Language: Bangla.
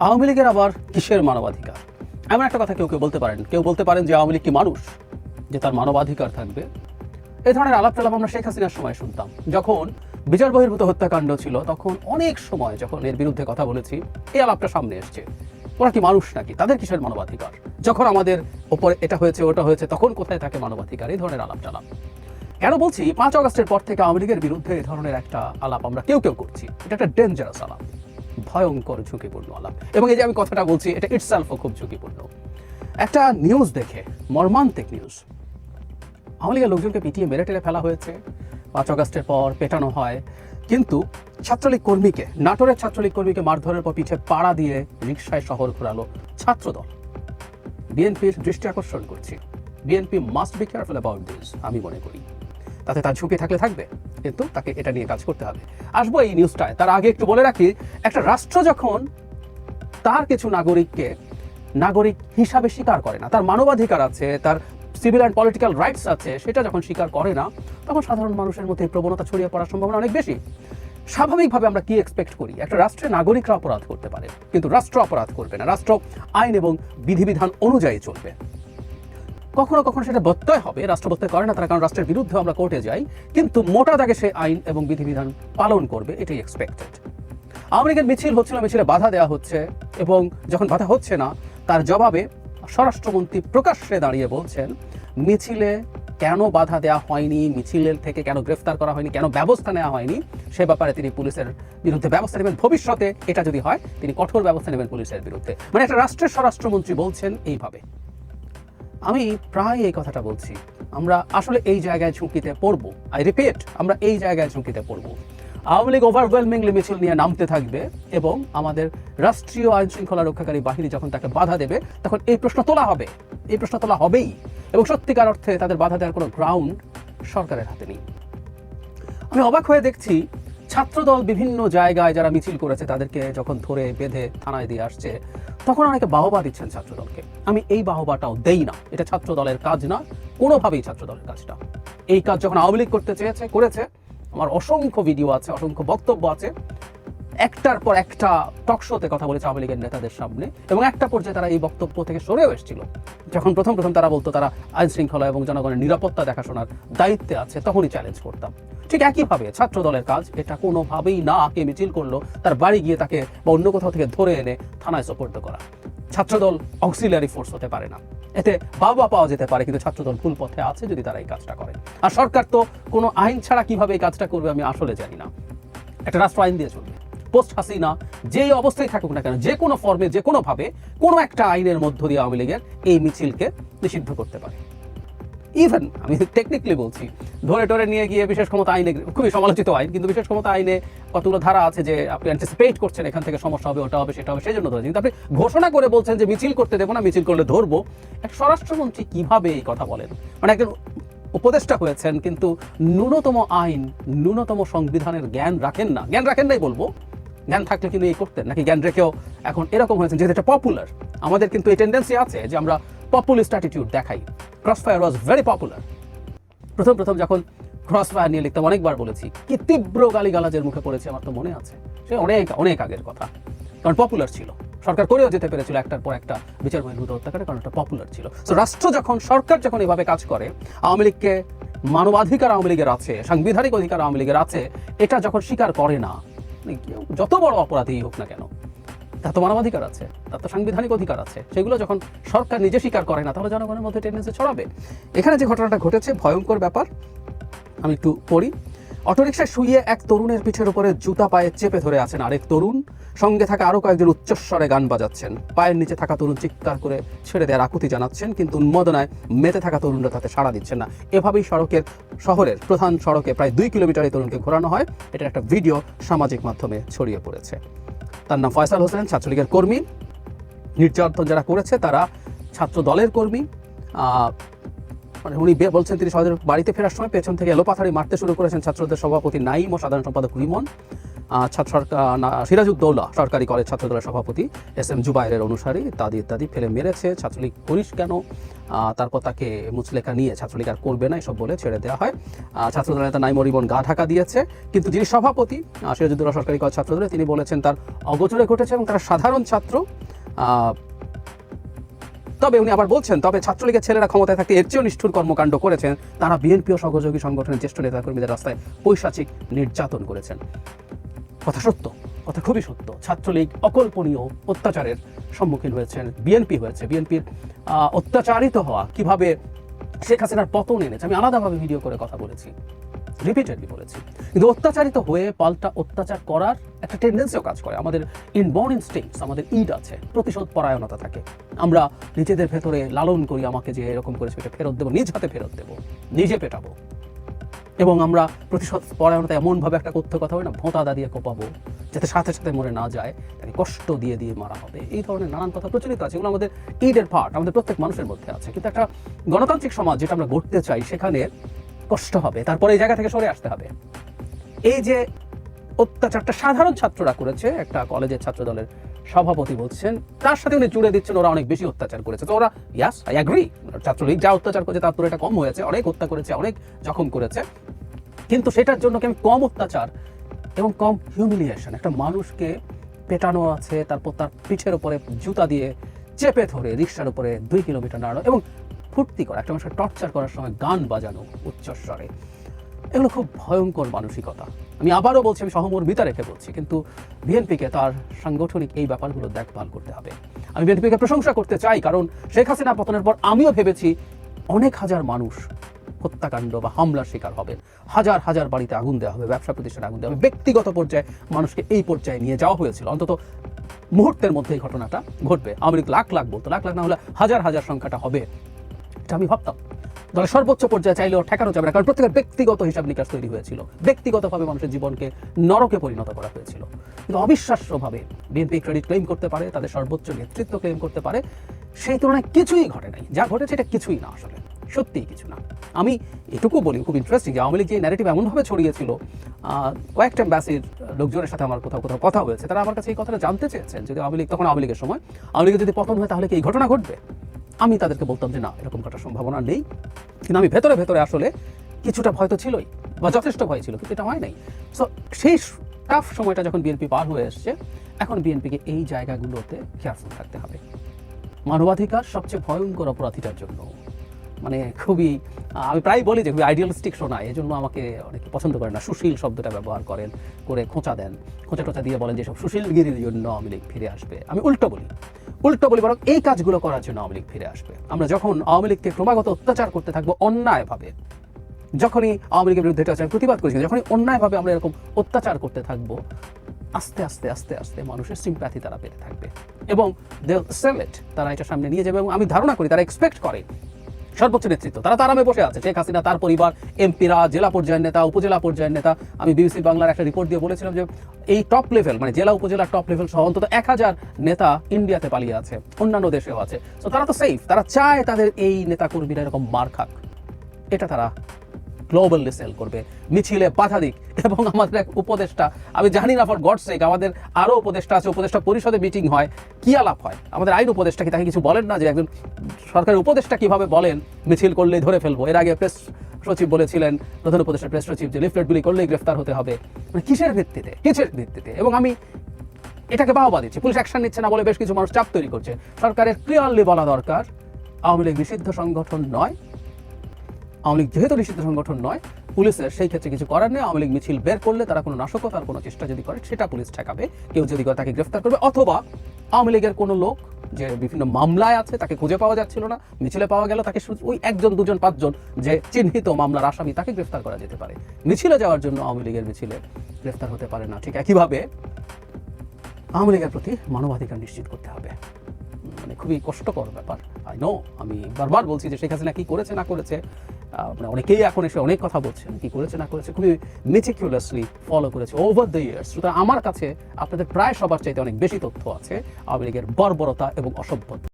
আওয়ামী লীগের আবার কিসের মানবাধিকার? এমন একটা কথা কেউ কেউ বলতে পারেন। কেউ বলতে পারেন যে আওয়ামী লীগ কি মানুষ, যে তার মানবাধিকার থাকবে? এই ধরনের আলাপ টালাপ আমরা শেখ হাসিনার সময় শুনতাম। যখন বিচার বহির্ভূত হত্যাকাণ্ড ছিল তখন অনেক সময় যখন এর বিরুদ্ধে কথা বলেছি, এই আলাপটা সামনে এসছে। ওরা কি মানুষ নাকি, তাদের কিসের মানবাধিকার? যখন আমাদের ওপরে এটা হয়েছে ওটা হয়েছে তখন কোথায় থাকে মানবাধিকার? এই ধরনের আলাপ টালাপ কেন বলছি? 5 আগস্টের পর থেকে আওয়ামী লীগের বিরুদ্ধে এই ধরনের একটা আলাপ আমরা কেউ কেউ করছি। এটা একটা ডেঞ্জারাস আলাপ, ভয়ঙ্কর ঝুঁকিপূর্ণ আলাপ। এবং এই যে আমি কথাটা বলছি, এটা ইটসেলফও খুব ঝুঁকিপূর্ণ। একটা নিউজ দেখে, মর্মান্তিক নিউজ, আওয়ামী লীগের লোকজনকে পিটিয়ে মেরে টেরে ফেলা হয়েছে, 5 আগস্টের পর পেটানো হয়। কিন্তু ছাত্রলীগ কর্মীকে, নাটোরের ছাত্রলীগ কর্মীকে মারধরের পর পিঠে পাড়া দিয়ে রিকশায় শহর ঘোরালো ছাত্রদল। বিএনপির দৃষ্টি আকর্ষণ করছি, BNP must be careful about this. আমি মনে করি তাতে তার ঝুঁকি থাকলে থাকবে, কিন্তু তাকে এটা নিয়ে কাজ করতে হবে। আসবো এই নিউজটায়, তার আগে একটু বলে রাখি, একটা রাষ্ট্র যখন তার কিছু নাগরিককে নাগরিক হিসাবে স্বীকার করে না, তার মানবাধিকার আছে, তার সিভিল অ্যান্ড পলিটিক্যাল রাইটস আছে, সেটা যখন স্বীকার করে না, তখন সাধারণ মানুষের মধ্যে প্রবণতা ছড়িয়ে পড়ার সম্ভাবনা অনেক বেশি। স্বাভাবিকভাবে আমরা কি এক্সপেক্ট করি? একটা রাষ্ট্রের নাগরিকরা অপরাধ করতে পারে, কিন্তু রাষ্ট্র অপরাধ করবে না। রাষ্ট্র আইন এবং বিধিবিধান অনুযায়ী চলবে। কখনো কখনো সেটা ব্যত্যয় হবে, রাষ্ট্র ব্যত্যয় করে না তার কারণ রাষ্ট্রের বিরুদ্ধে আমরা কোর্টে যাই, কিন্তু মোটা দাগে সে আইন এবং বিধিবিধান পালন করবে, এটাই এক্সপেক্টেড। আওয়ামী লীগের মিছিল হচ্ছিল, মিছিলে বাধা দেওয়া হচ্ছে, এবং যখন বাধা হচ্ছে না তার জবাবে স্বরাষ্ট্রমন্ত্রী প্রকাশ্যে দাঁড়িয়ে বলছেন মিছিলে কেন বাধা দেওয়া হয়নি, মিছিলের থেকে কেন গ্রেফতার করা হয়নি, কেন ব্যবস্থা নেওয়া হয়নি, সে ব্যাপারে তিনি পুলিশের বিরুদ্ধে ব্যবস্থা নেবেন। ভবিষ্যতে এটা যদি হয় তিনি কঠোর ব্যবস্থা নেবেন পুলিশের বিরুদ্ধে। মানে একটা রাষ্ট্রের স্বরাষ্ট্রমন্ত্রী বলছেন এইভাবে। আমি প্রায় এই কথাটা বলছি, আমরা আসলে এই জায়গায় ঝুঁকিতে পড়বো। আই রিপিট, আমরা এই জায়গায় ঝুঁকিতে পড়বো। আওয়ামী লীগ ওভারওয়েলমিংলি মিছিল নিয়ে নামতে থাকবে এবং আমাদের রাষ্ট্রীয় আইন শৃঙ্খলা রক্ষাকারী বাহিনী যখন তাকে বাধা দেবে তখন এই প্রশ্ন তোলা হবে, এই প্রশ্ন তোলা হবেই। এবং সত্যিকার অর্থে তাদের বাধা দেওয়ার কোনো গ্রাউন্ড সরকারের হাতে নেই। আমি অবাক হয়ে দেখছি ছাত্রদল বিভিন্ন জায়গায় যারা মিছিল করেছে তাদেরকে যখন ধরে বেঁধে থানায় দিয়ে আসছে, তখন অনেকে বাহবা দিচ্ছেন ছাত্রদলকে। আমি এই বাহবাটাও দেই না, এটা ছাত্রদলের কাজ না, কোনোভাবেই ছাত্রদলের কাজটা। এই কাজ যখন আওয়ামী লীগ করতে চেয়েছে, করেছে। আমার অসংখ্য ভিডিও আছে, অসংখ্য বক্তব্য আছে, একটার পর একটা টক শোতে কথা বলেছে আওয়ামী লীগের নেতাদের সামনে, এবং একটা পর্যায়ে তারা এই বক্তব্য থেকে সরেও এসেছিল। যখন প্রথম তারা বলতো তারা আইন শৃঙ্খলা এবং জনগণের নিরাপত্তা দেখাশোনার দায়িত্বে আছে, তখনই চ্যালেঞ্জ করতাম। ঠিক একইভাবে ছাত্র দলের কাজ এটা কোনোভাবেই না, কে মিছিল করলো তার বাড়ি গিয়ে তাকে বা অন্য কোথাও থেকে ধরে এনে থানায় সোপর্দ করা। ছাত্রদল অক্সিলিয়ারি ফোর্স হতে পারে না, এতে বাবা পাওয়া যেতে পারে, কিন্তু ছাত্রদল ভুল পথে আছে যদি তারা এই কাজটা করে। আর সরকার তো কোনো আইন ছাড়া কিভাবে এই কাজটা করবে আমি আসলে জানি না। একটা রাষ্ট্র আইন দিয়ে চলবে। পোস্ট হাসিনা যেই অবস্থায় থাকুক না কেন, যে কোনো ফর্মে, যে কোনোভাবে, কোনো একটা আইনের মধ্য দিয়ে আওয়ামী লীগের এই মিছিলকে নিষিদ্ধ করতে পারে। ইভেন আমি টেকনিক্যালি বলছি, ধরে টরে নিয়ে গিয়ে বিশেষ ক্ষমতা আইনে, খুবই সমালোচিত আইন, কিন্তু বিশেষ ক্ষমতা আইনে কতগুলো ধারা আছে যে আপনি অ্যান্টিসিপেট করছেন এখান থেকে সমস্যা হবে, ওটা হবে, সেটা হবে, সেই জন্য ধরেছেন। কিন্তু আপনি ঘোষণা করে বলছেন যে মিছিল করতে দেবো না, মিছিল করলে ধরবো। এক স্বরাষ্ট্রমন্ত্রী কিভাবে এই কথা বলেন? মানে একজন উপদেষ্টা হয়েছেন, কিন্তু ন্যূনতম আইন, ন্যূনতম সংবিধানের জ্ঞান রাখেন না। জ্ঞান রাখেন নাই বলবো, জ্ঞান থাকলে কিন্তু এই করতেন নাকি? জ্ঞান রেখেও এখন এরকম হয়েছে, যেহেতু এটা পপুলার। আমাদের কিন্তু এই টেন্ডেন্সি আছে যে আমরা পপুলিস্ট অ্যাটিটিউড দেখাই। Crossfire was very popular. প্রথম যখন ক্রসফায়ার নিয়ে লিখতাম, অনেকবার বলেছি কি তীব্র গালিগালাজের মুখে পড়েছে, আমার তো মনে আছে। সে অনেক আগের কথা, কারণ পপুলার ছিল। সরকার করেও যেতে পেরেছিল একটার পর একটা বিচার বহির্ভূত হত্যাকাণ্ড, কারণ এটা পপুলার ছিল। তো রাষ্ট্র যখন, সরকার যখন এভাবে কাজ করে, আওয়ামী লীগকে মানবাধিকার আওয়ামী লীগের আছে, সাংবিধানিক অধিকার আওয়ামী লীগের আছে, এটা যখন স্বীকার করে না, যত বড় অপরাধী হোক না কেন, তার তো মানবাধিকার আছে, তার তো সাংবিধানিক অধিকার আছে, সেগুলো যখন সরকার নিজে স্বীকার করে না, তাহলে জনগণের মধ্যে টেন্ডেন্সি ছড়াবে। এখানে যে ঘটনাটা ঘটেছে ভয়ঙ্কর ব্যাপার, আমি একটু পড়ি। অটোরিকশায় শুয়ে এক তরুণের পিঠের উপরে জুতা পায়ে চেপে ধরে আছেন আরেক তরুণ, সঙ্গে থাকা আরো কয়েকজন উচ্চস্বরে গান বাজাচ্ছেন। পায়ের নিচে থাকা তরুণ চিৎকার করে ছেড়ে দেওয়ার আকুতি জানাচ্ছেন, কিন্তু উন্মাদনায় মেতে থাকা তরুণরা তাতে সাড়া দিচ্ছেন না। এভাবেই শহরের প্রধান সড়কে প্রায় 2 কিলোমিটার এই তরুণকে ঘোরানো হয়। এটার একটা ভিডিও সামাজিক মাধ্যমে ছড়িয়ে পড়েছে। তার নাম ফয়সাল হোসেন, ছাত্রলীগের কর্মী। নির্যাতন যারা করেছে তারা ছাত্র দলের কর্মী। মানে উনি বলছেন তিনি সহজে বাড়িতে ফেরার সময় পেছন থেকে এলোপাথারি মারতে শুরু করেছেন ছাত্রদের সভাপতি নাইম ও সাধারণ সম্পাদক রিমন। সিরাজউদ্দৌলা সরকারি কলেজ ছাত্রদলের সভাপতি SM জুবায়ের অনুসারী ইত্যাদি ইত্যাদি ফেলে মেরেছে, ছাত্রলীগ করিস কেন, তারপর তাকে মুচলেখা নিয়ে ছাত্রলীগ আর করবে না এসব বলে ছেড়ে দেওয়া হয়। ছাত্রদলের নেতা নাইম রিবন গা ঢাকা দিয়েছে, কিন্তু যিনি সভাপতি সিরাজউদ্দৌলা সরকারি কলেজ ছাত্রদলে তিনি বলেছেন তার অগোচরে ঘটেছে এবং তারা সাধারণ ছাত্র। তবে উনি আবার বলছেন, তবে ছাত্রলীগের ছেলেরা ক্ষমতায় থাকতে এর চেয়েও নিষ্ঠুর কর্মকাণ্ড করেছেন, তারা বিএনপি ও সহযোগী সংগঠনের জ্যেষ্ঠ নেতাকর্মীদের রাস্তায় পৈশাচিক নির্যাতন করেছেন। কথা সত্য, কথা খুবই সত্য। ছাত্রলীগ অকল্পনীয় অত্যাচারের সম্মুখীন হয়েছেন, বিএনপি হয়েছে। বিএনপির অত্যাচারিত হওয়া, কিভাবে শেখ হাসিনার পতন এনেছে, আমি আলাদাভাবে ভিডিও করে কথা বলেছি, রিপিটেডলি বলেছি। কিন্তু অত্যাচারিত হয়ে পাল্টা অত্যাচার করার একটা টেন্ডেন্সিও কাজ করে। আমাদের ইনবর্ন ইনস্টিংক্টস, আমাদের ইড আছে, প্রতিশোধ পরায়ণতা থাকে। আমরা নিজেদের ভেতরে লালন করি, আমাকে যে এরকম করেছে এটা ফেরত দেবো, নিজ হাতে ফেরত দেবো, নিজে পেটাবো। এবং আমরা প্রতিশোধ পরায়ণতা এমনভাবে একটা করতে কথা হয় না, ভোঁতা দিয়ে কোপাবো যাতে সাথে সাথে মরে না যায়, তাকে কষ্ট দিয়ে দিয়ে মারা হবে। এই ধরনের নানান কথা প্রচলিত আছে, এগুলো আমাদের ইডের পার্ট, আমাদের প্রত্যেক মানুষের মধ্যে আছে। কিন্তু একটা গণতান্ত্রিক সমাজ যেটা আমরা গড়তে চাই, সেখানে কষ্ট হবে, তারপরে এই জায়গা থেকে সরে আসতে হবে। এই যে অত্যাচারটা সাধারণ ছাত্ররা করেছে, একটা কলেজের ছাত্রদলের সভাপতি বলছেন, তার সাথে উনি জুড়ে দিচ্ছেন ওরা অনেক বেশি অত্যাচার করেছে। তো ওরা, ইয়াস আই অ্যাগ্রি, ছাত্রলীগ যা অত্যাচার করেছে তার এটা কম হয়েছে, অনেক হত্যা করেছে, অনেক জখম করেছে, কিন্তু সেটার জন্য কি আমি কম অত্যাচার এবং কম হিউমিলিয়েশন, একটা মানুষকে পেটানো আছে, তারপর তার পিঠের উপরে জুতা দিয়ে চেপে ধরে রিকশার উপরে 2 কিলোমিটার নাড়ানো এবং ফুর্তি করা, একটা মানুষকে টর্চার করার সময় গান বাজানো উচ্চস্বরে, এগুলো খুব ভয়ঙ্কর মানসিকতা। আমি আবারও বলছি, আমি সহমর্মিতা রেখে বলছি, কিন্তু বিএনপিকে তার সাংগঠনিক এই ব্যাপারগুলো দেখভাল করতে হবে। আমি বিএনপিকে প্রশংসা করতে চাই, কারণ শেখ হাসিনা পতনের পর আমিও ভেবেছি অনেক হাজার মানুষ হত্যাকাণ্ড বা হামলার শিকার হবে, হাজার হাজার বাড়িতে আগুন দেওয়া হবে, ব্যবসা প্রতিষ্ঠানে আগুন দেওয়া হবে, ব্যক্তিগত পর্যায়ে মানুষকে এই পর্যায়ে নিয়ে যাওয়া হয়েছিল। অন্তত মুহূর্তের মধ্যে এই ঘটনাটা ঘটবে। আওয়ামী লীগ লাখ লাখ বলতো, লাখ লাখ না হলে হাজার হাজার সংখ্যাটা হবে, এটা আমি ভাবতাম। দলের সর্বোচ্চ পর্যায়ে চাইলেও ঠেকানো যাবে না, কারণ প্রত্যেকের ব্যক্তিগত হিসাব নিকাশ তৈরি হয়েছিল, ব্যক্তিগতভাবে মানুষের জীবনকে নরকে পরিণত করা হয়েছিল। কিন্তু অবিশ্বাস্যভাবে বিএনপি ক্রেডিট ক্লেম করতে পারে, তাদের সর্বোচ্চ নেতৃত্ব ক্লেম করতে পারে, সেই তুলনায় কিছুই ঘটে নাই। যা ঘটেছে এটা কিছুই না, আসলে সত্যিই কিছু না। আমি এটুকু বলি, খুব ইন্টারেস্টিং যে আওয়ামী লীগ যে ন্যারেটিভ এমনভাবে ছড়িয়েছিল, কয়েকটা এম্বাসির লোকজনের সাথে আমার কোথাও কোথাও কথা হয়েছে, তারা আমার কাছে এই কথাটা জানতে চেয়েছেন, যদি আওয়ামী লীগ, তখন আওয়ামী লীগের সময় আওয়ামী লীগের যদি পতন হয় তাহলে কি এই ঘটনা ঘটবে। আমি তাদেরকে বলতাম যে না, এরকম ঘটার সম্ভাবনা নেই, কিন্তু আমি ভেতরে ভেতরে আসলে কিছুটা ভয় তো ছিলই, বা যথেষ্ট ভয় ছিল, কিন্তু এটা হয় নাই। সো সেই টাফ সময়টা যখন বিএনপি পার হয়ে এসছে, এখন বিএনপিকে এই জায়গাগুলোতে কেয়ারফুল থাকতে হবে। মানবাধিকার সবচেয়ে ভয়ঙ্কর অপরাধীটার জন্য, মানে খুবই, আমি প্রায় বলি যে খুবই আইডিয়ালিস্টিক শোনায়, এই জন্য আমাকে অনেকে পছন্দ করেন না, সুশীল শব্দটা ব্যবহার করেন, করে খোঁচা দেন, খোঁচা টোচা দিয়ে বলেন যে সব সুশীলগিরির জন্য আওয়ামী লীগ ফিরে আসবে। আমি উল্টো বলি, বরং এই কাজগুলো করার জন্য আওয়ামী লীগ ফিরে আসবে। আমরা যখন আওয়ামী লীগকে ক্রমাগত অত্যাচার করতে থাকবো অন্যায়ভাবে, যখনই আওয়ামী লীগের বিরুদ্ধে এটা প্রতিবাদ করেছি, যখনই অন্যায়ভাবে আমরা এরকম অত্যাচার করতে থাকবো, আস্তে আস্তে আস্তে আস্তে মানুষের সিম্প্যাথি তারা পেতে থাকবে এবং দে উইল সেল ইট, তারা এটা সামনে নিয়ে যাবে। এবং আমি ধারণা করি তারা এক্সপেক্ট করে সর্বোচ্চ নেতৃত্ব, তারা আরামে বসে আছে, শেখ হাসিনা, তার পরিবার, এমপিরা, জেলা পর্যায়ের নেতা, উপজেলা পর্যায়ের নেতা। আমি বিবিসি বাংলার একটা রিপোর্ট দিয়ে বলেছিলাম যে এই টপ লেভেল, মানে জেলা উপজেলা টপ লেভেল সহ অন্তত 1000 নেতা ইন্ডিয়াতে পালিয়ে আছে, অন্যান্য দেশেও আছে। তো তারা তো সেফ, তারা চায় তাদের এই নেতা কর্মীরা এরকম মার খাক, এটা তারা গ্লোবালি সেল করবে, মিছিলে বাধা দিক। এবং আমাদের এক উপদেষ্টা, আমি জানি না ফর গডস সেক, আমাদের আরও উপদেষ্টা আছে, উপদেষ্টা পরিষদে মিটিং হয়, কি আলাপ হয়, আমাদের আইন উপদেষ্টা কি তাকে কিছু বলেন না যে একজন সরকারি উপদেষ্টা কিভাবে বলেন মিছিল করলেই ধরে ফেলবো। এর আগে প্রেস সচিব বলেছিলেন, প্রধান উপদেষ্টা প্রেস সচিব, যে লিফলেটগুলি করলেই গ্রেফতার হতে হবে। মানে কিসের ভিত্তিতে? এবং আমি এটাকে বাহবা দিচ্ছি, পুলিশ অ্যাকশন নিচ্ছে না বলে বেশ কিছু মানুষ চাপ তৈরি করছে। সরকারের ক্লিয়ারলি বলা দরকার, আওয়ামী লীগ নিষিদ্ধ সংগঠন নয়, আওয়ামী লীগ যেহেতু নিষিদ্ধ সংগঠন নয়, পুলিশের সেই ক্ষেত্রে কিছু করার নেই। আওয়ামী লীগ মিছিল বের করলে তারা কোনো নাশকতার কোনো চেষ্টা যদি করে, সেটা পুলিশ ঠেকাবে, কেউ যদি করে তাকে গ্রেফতার করবে। অথবা আওয়ামী লীগের কোনো লোক যে বিভিন্ন মামলায় আছে, তাকে খুঁজে পাওয়া যাচ্ছিল না, মিছিলে পাওয়া গেল, তাকে ওই 1 2 5 যে চিহ্নিত মামলার আসামি, তাকে গ্রেফতার করা যেতে পারে। মিছিলে যাওয়ার জন্য আওয়ামী লীগের মিছিলে গ্রেফতার হতে পারে না। ঠিক একইভাবে আওয়ামী লীগের প্রতি মানবাধিকার নিশ্চিত করতে হবে। মানে খুবই কষ্টকর ব্যাপার, আই নো। আমি বারবার বলছি যে শেখ হাসিনা কি করেছে না করেছে, মানে অনেকেই এখন এসে অনেক কথা বলছেন, কি করেছে না করেছে খুবই মেটিকুলাসলি ফলো করেছে ওভার দ্য ইয়ার্স। সুতরাং আমার কাছে আপনাদের প্রায় সবার চাইতে অনেক বেশি তথ্য আছে আওয়ামী লীগের বর্বরতা এবং অসভ্যতা।